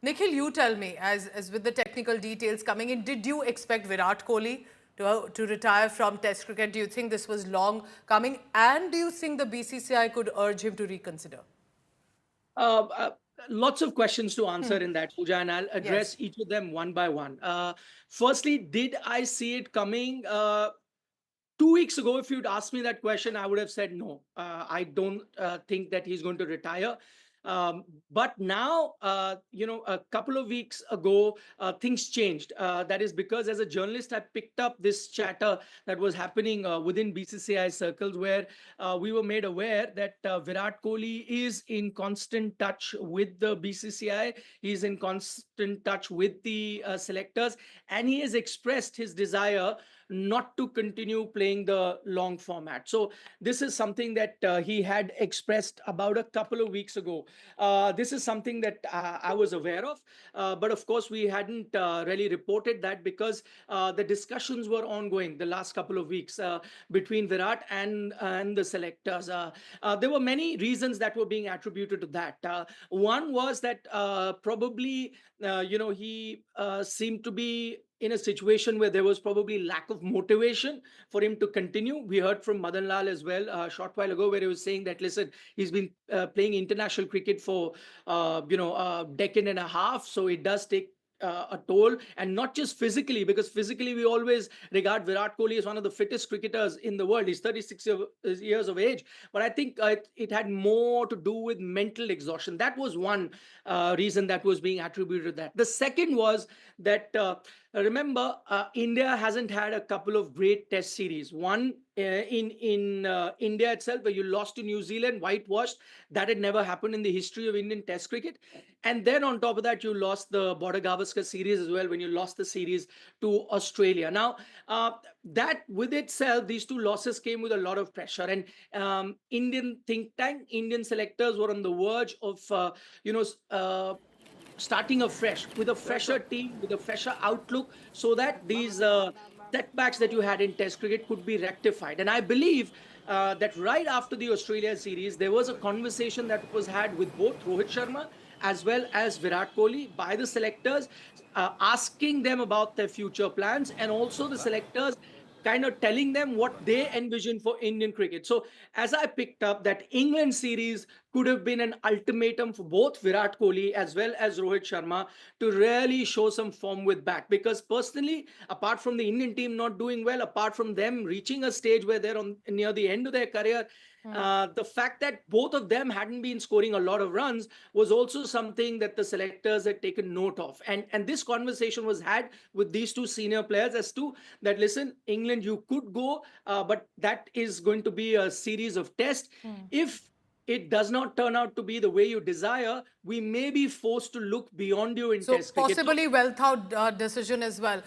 Nikhil, you tell me, as with the technical details coming in, did you expect Virat Kohli to retire from Test cricket? Do you think this was long coming? And do you think the BCCI could urge him to reconsider? Uh, uh, Lots of questions to answer in that, Pooja, and I'll address Yes. each of them one by one. Firstly, did I see it coming? 2 weeks ago, if you'd asked me that question, I would have said no. I don't think that he's going to retire. But now, a couple of weeks ago, things changed. That is because, as a journalist, I picked up this chatter that was happening within BCCI circles, where we were made aware that Virat Kohli is in constant touch with the BCCI. He's in constant touch with the selectors, and he has expressed his desire not to continue playing the long format. So this is something that he had expressed about a couple of weeks ago. This is something that I was aware of, but of course we hadn't really reported that because the discussions were ongoing the last couple of weeks between Virat and the selectors. There were many reasons that were being attributed to that. One was that probably he seemed to be in a situation where there was probably lack of motivation for him to continue. We heard from Madan Lal as well a short while ago, where he was saying that, listen, he's been playing international cricket for a decade and a half, so it does take a toll, and not just physically, because physically we always regard Virat Kohli as one of the fittest cricketers in the world. He's 36 years of age, but I think it had more to do with mental exhaustion. That was one reason that was being attributed to that. The second was that remember, India hasn't had a couple of great test series. One in India itself, where you lost to New Zealand, whitewashed. That had never happened in the history of Indian Test cricket. And then on top of that, you lost the Border Gavaskar series as well, when you lost the series to Australia. Now, that with itself, these two losses came with a lot of pressure. And Indian think tank, Indian selectors were on the verge of, starting afresh with a fresher team, with a fresher outlook, so that these setbacks that you had in Test cricket could be rectified. And I believe that right after the Australia series, there was a conversation that was had with both Rohit Sharma as well as Virat Kohli by the selectors, asking them about their future plans, and also the selectors kind of telling them what they envision for Indian cricket. So, as I picked up, that England series could have been an ultimatum for both Virat Kohli as well as Rohit Sharma to really show some form with bat. Because personally, apart from the Indian team not doing well, apart from them reaching a stage where they're on near the end of their career, the fact that both of them hadn't been scoring a lot of runs was also something that the selectors had taken note of. And this conversation was had with these two senior players as to that, listen, England, you could go, but that is going to be a series of tests. If it does not turn out to be the way you desire, we may be forced to look beyond you in So Test cricket. So possibly well thought decision as well.